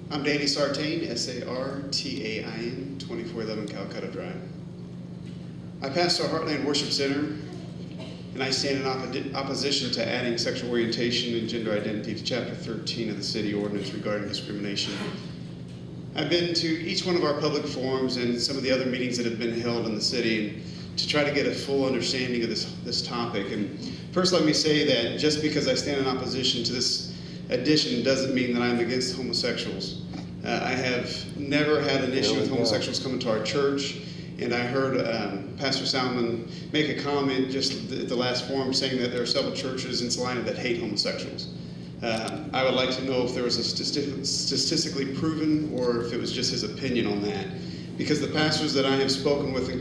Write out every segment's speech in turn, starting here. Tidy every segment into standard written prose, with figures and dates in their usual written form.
I'm Danny Sartain, Sartain, 2411 Calcutta Drive. I pastor Heartland Worship Center, and I stand in opposition to adding sexual orientation and gender identity to Chapter 13 of the City Ordinance regarding discrimination. I've been to each one of our public forums and some of the other meetings that have been held in the city to try to get a full understanding of this topic. And first, let me say that just because I stand in opposition to this addition doesn't mean that I'm against homosexuals. I have never had an issue with homosexuals coming to our church, and I heard Pastor Salina make a comment just at the last forum saying that there are several churches in Salina that hate homosexuals. I would like to know if there was a statistically proven or if it was just his opinion on that. Because the pastors that I have spoken with and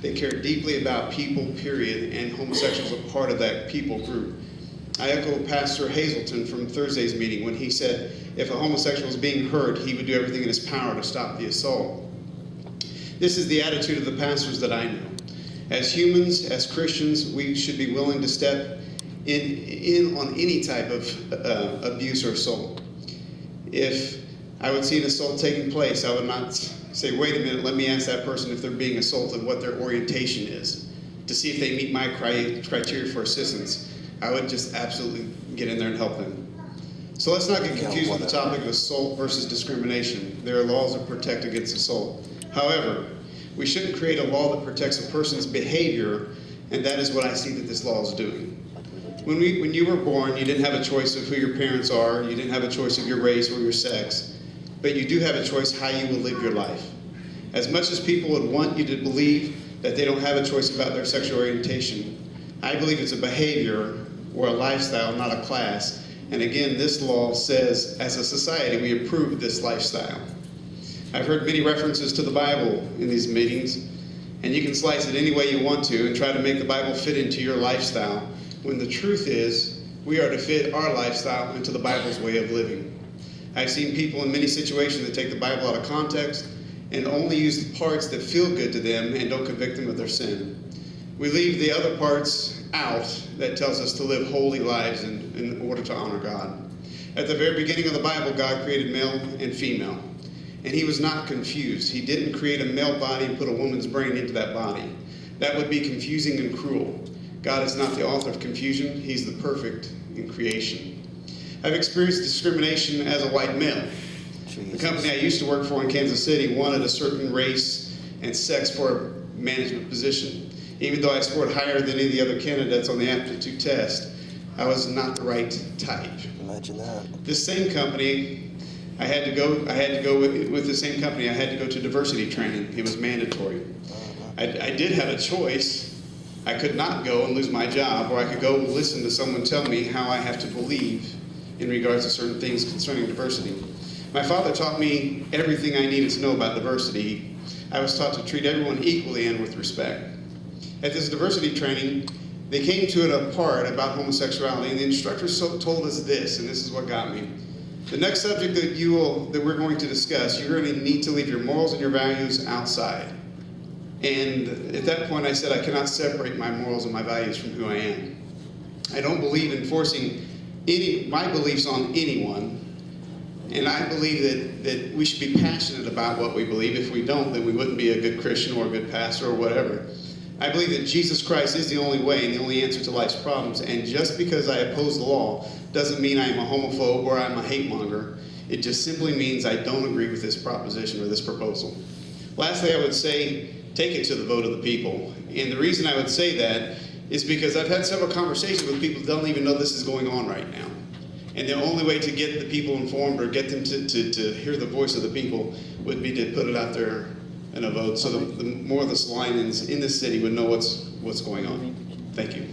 they care deeply about people, period, and homosexuals are part of that people group. I echo Pastor Hazelton from Thursday's meeting when he said if a homosexual is being hurt, he would do everything in his power to stop the assault. This is the attitude of the pastors that I know. As humans, as Christians, we should be willing to step in on any type of abuse or assault. If I would see an assault taking place, I would not say, wait a minute, let me ask that person if they're being assaulted what their orientation is, to see if they meet my criteria for assistance. I would just absolutely get in there and help them. So let's not get confused with the topic of assault versus discrimination. There are laws that protect against assault. However, we shouldn't create a law that protects a person's behavior, and that is what I see that this law is doing. When you were born, you didn't have a choice of who your parents are, you didn't have a choice of your race or your sex, but you do have a choice how you will live your life. As much as people would want you to believe that they don't have a choice about their sexual orientation, I believe it's a behavior or a lifestyle, not a class. And again, this law says, as a society, we approve this lifestyle. I've heard many references to the Bible in these meetings, and you can slice it any way you want to and try to make the Bible fit into your lifestyle, when the truth is, we are to fit our lifestyle into the Bible's way of living. I've seen people in many situations that take the Bible out of context and only use the parts that feel good to them and don't convict them of their sin. We leave the other parts out that tells us to live holy lives in order to honor God. At the very beginning of the Bible, God created male and female, and he was not confused. He didn't create a male body and put a woman's brain into that body. That would be confusing and cruel. God is not the author of confusion. He's the perfect in creation. I've experienced discrimination as a white male. The company I used to work for in Kansas City wanted a certain race and sex for a management position. Even though I scored higher than any of the other candidates on the aptitude test, I was not the right type. Imagine that. This same company, I had to go with the same company, I had to go to diversity training. It was mandatory. I did have a choice. I could not go and lose my job, or I could go listen to someone tell me how I have to believe in regards to certain things concerning diversity. My father taught me everything I needed to know about diversity. I was taught to treat everyone equally and with respect. At this diversity training, they came to a part about homosexuality, and the instructors told us this, and this is what got me. The next subject that we're going to discuss, you're going to need to leave your morals and your values outside. And at that point, I said I cannot separate my morals and my values from who I am. I don't believe in forcing my beliefs on anyone, and I believe that we should be passionate about what we believe. If we don't, then we wouldn't be a good Christian or a good pastor or whatever. I believe that Jesus Christ is the only way and the only answer to life's problems, and just because I oppose the law doesn't mean I'm a homophobe or I'm a hate monger. It just simply means I don't agree with this proposition or this proposal. Lastly, I would say, take it to the vote of the people. And the reason I would say that is because I've had several conversations with people who don't even know this is going on right now. And the only way to get the people informed or get them to hear the voice of the people would be to put it out there in a vote, so the more of the Salinans in the city would know what's going on. Thank you.